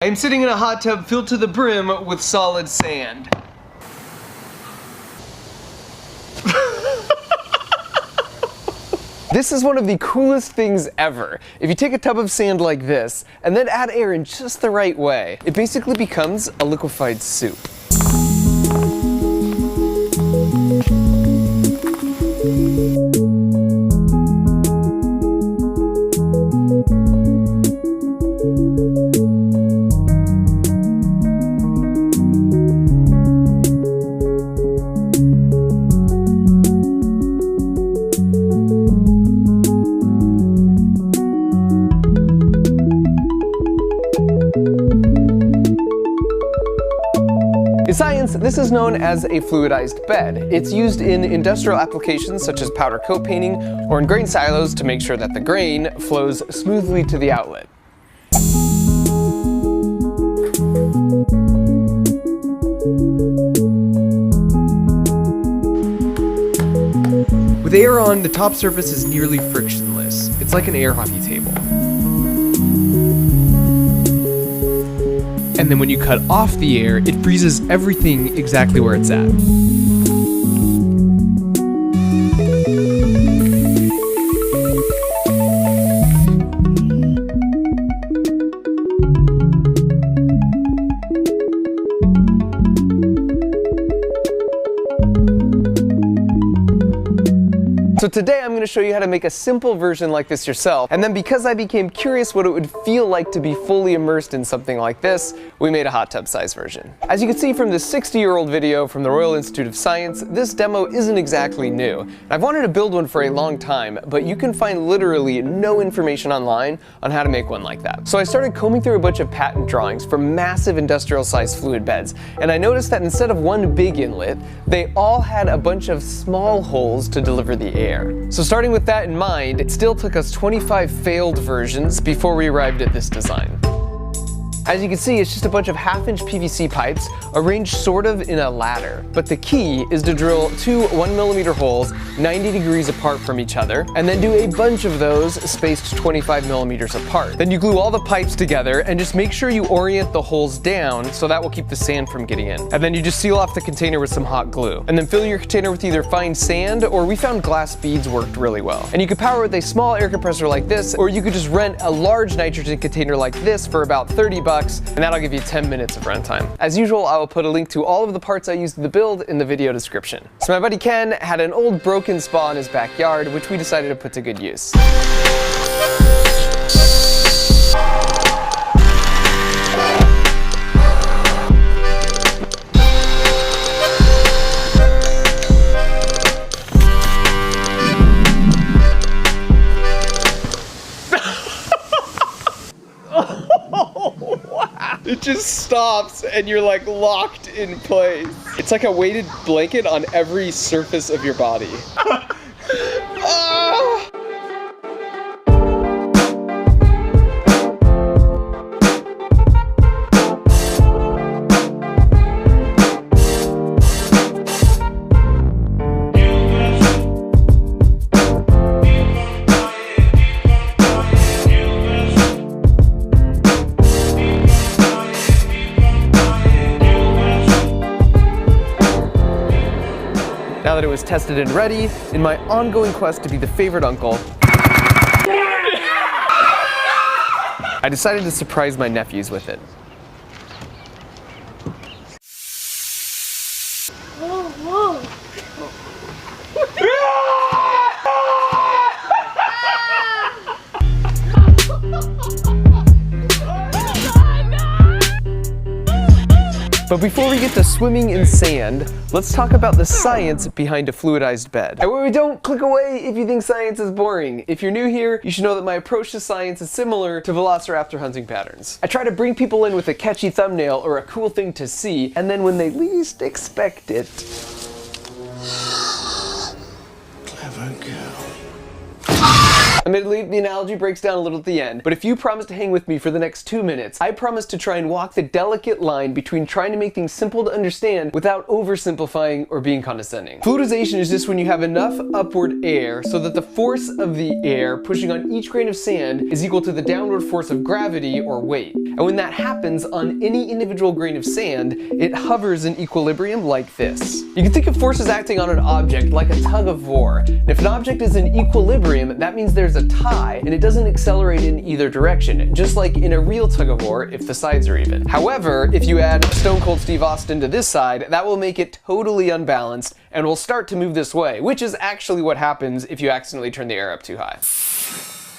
I am sitting in a hot tub filled to the brim with solid sand. This is one of the coolest things ever. If you take a tub of sand like this, and then add air in just the right way, it basically becomes a liquefied soup. In science, this is known as a fluidized bed. It's used in industrial applications such as powder coat painting or in grain silos to make sure that the grain flows smoothly to the outlet. With air on, the top surface is nearly frictionless. It's like an air hockey table. And then when you cut off the air, it freezes everything exactly where it's at. So today I'm going to show you how to make a simple version like this yourself, and then because I became curious what it would feel like to be fully immersed in something like this, we made a hot tub size version. As you can see from this 60-year-old video from the Royal Institute of Science, this demo isn't exactly new. I've wanted to build one for a long time, but you can find literally no information online on how to make one like that. So I started combing through a bunch of patent drawings for massive industrial-sized fluid beds, and I noticed that instead of one big inlet, they all had a bunch of small holes to deliver the air. So starting with that in mind, it still took us 25 failed versions before we arrived at this design. As you can see, it's just a bunch of half-inch PVC pipes arranged sort of in a ladder. But the key is to drill two 1mm holes 90 degrees apart from each other, and then do a bunch of those spaced 25mm apart. Then you glue all the pipes together and just make sure you orient the holes down so that will keep the sand from getting in. And then you just seal off the container with some hot glue. And then fill your container with either fine sand, or we found glass beads worked really well. And you could power it with a small air compressor like this, or you could just rent a large nitrogen container like this for about 30 bucks, and that'll give you 10 minutes of runtime. As usual, I will put a link to all of the parts I used in the build in the video description. So my buddy Ken had an old broken spa in his backyard, which we decided to put to good use. It just stops and you're like locked in place. It's like a weighted blanket on every surface of your body. Ah! Now that it was tested and ready, in my ongoing quest to be the favorite uncle, I decided to surprise my nephews with it. Whoa, whoa. But before we get to swimming in sand, let's talk about the science behind a fluidized bed. And wait, don't click away if you think science is boring. If you're new here, you should know that my approach to science is similar to velociraptor hunting patterns. I try to bring people in with a catchy thumbnail or a cool thing to see, and then when they least expect it... Clever girl. Admittedly, the analogy breaks down a little at the end, but if you promise to hang with me for the next 2 minutes, I promise to try and walk the delicate line between trying to make things simple to understand without oversimplifying or being condescending. Fluidization is just when you have enough upward air so that the force of the air pushing on each grain of sand is equal to the downward force of gravity or weight. And when that happens on any individual grain of sand, it hovers in equilibrium like this. You can think of forces acting on an object like a tug of war. And if an object is in equilibrium, that means there's a tie and it doesn't accelerate in either direction, just like in a real tug of war if the sides are even. However, if you add Stone Cold Steve Austin to this side, that will make it totally unbalanced and will start to move this way, which is actually what happens if you accidentally turn the air up too high.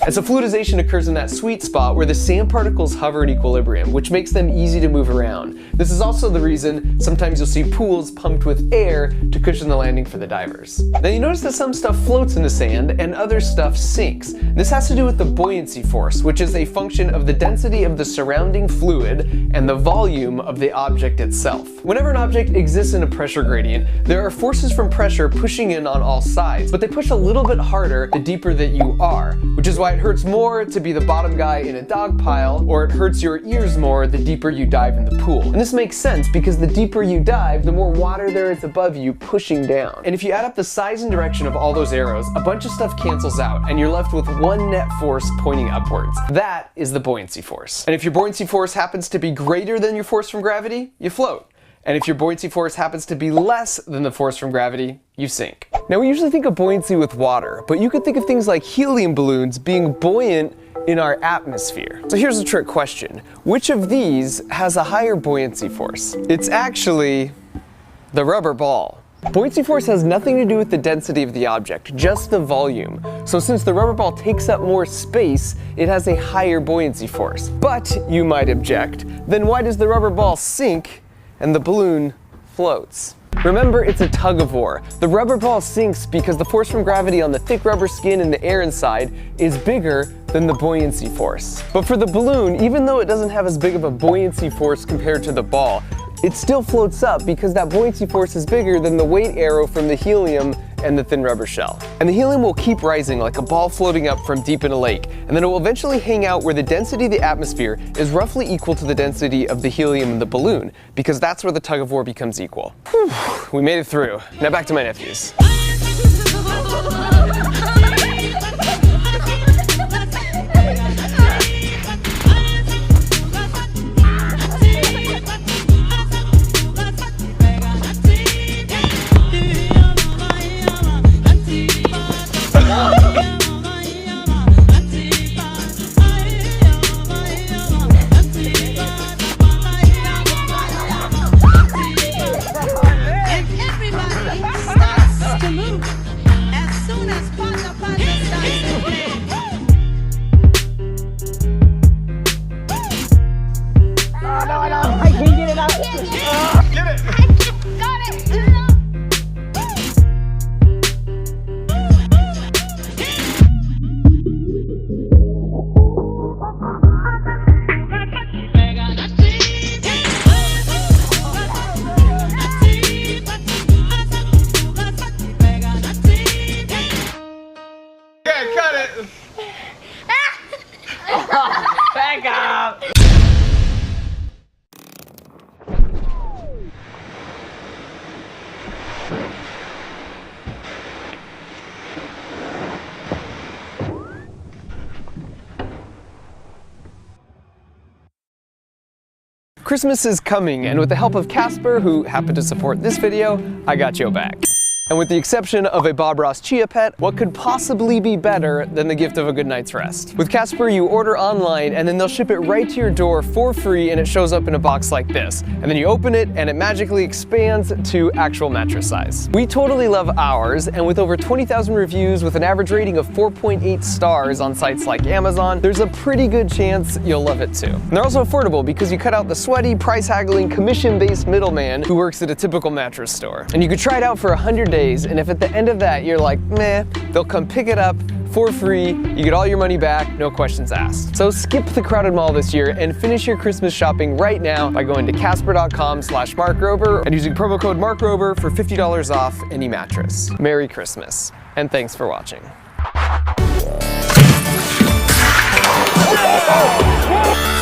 And so fluidization occurs in that sweet spot where the sand particles hover in equilibrium, which makes them easy to move around. This is also the reason sometimes you'll see pools pumped with air to cushion the landing for the divers. Now you notice that some stuff floats in the sand and other stuff sinks. This has to do with the buoyancy force, which is a function of the density of the surrounding fluid and the volume of the object itself. Whenever an object exists in a pressure gradient, there are forces from pressure pushing in on all sides, but they push a little bit harder the deeper that you are, which is why it hurts more to be the bottom guy in a dog pile, or it hurts your ears more the deeper you dive in the pool. And this makes sense because the deeper you dive, the more water there is above you pushing down. And if you add up the size and direction of all those arrows, a bunch of stuff cancels out and you're left with one net force pointing upwards. That is the buoyancy force. And if your buoyancy force happens to be greater than your force from gravity, you float. And if your buoyancy force happens to be less than the force from gravity, you sink. Now we usually think of buoyancy with water, but you could think of things like helium balloons being buoyant in our atmosphere. So here's a trick question. Which of these has a higher buoyancy force? It's actually the rubber ball. Buoyancy force has nothing to do with the density of the object, just the volume. So since the rubber ball takes up more space, it has a higher buoyancy force. But, you might object, then why does the rubber ball sink and the balloon floats? Remember, it's a tug of war. The rubber ball sinks because the force from gravity on the thick rubber skin and the air inside is bigger than the buoyancy force. But for the balloon, even though it doesn't have as big of a buoyancy force compared to the ball, it still floats up because that buoyancy force is bigger than the weight arrow from the helium and the thin rubber shell. And the helium will keep rising like a ball floating up from deep in a lake, and then it will eventually hang out where the density of the atmosphere is roughly equal to the density of the helium in the balloon, because that's where the tug of war becomes equal. Whew, we made it through. Now back to my nephews. Back up! Christmas is coming, and with the help of Casper, who happened to support this video, I got your back. And with the exception of a Bob Ross Chia Pet, what could possibly be better than the gift of a good night's rest? With Casper, you order online and then they'll ship it right to your door for free, and it shows up in a box like this. And then you open it and it magically expands to actual mattress size. We totally love ours, and with over 20,000 reviews with an average rating of 4.8 stars on sites like Amazon, there's a pretty good chance you'll love it too. And they're also affordable because you cut out the sweaty, price-haggling, commission-based middleman who works at a typical mattress store. And you could try it out for 100 days, and if at the end of that you're like, meh, they'll come pick it up for free, you get all your money back, no questions asked. So skip the crowded mall this year and finish your Christmas shopping right now by going to casper.com/markrober and using promo code markrober for $50 off any mattress. Merry Christmas, and thanks for watching. off!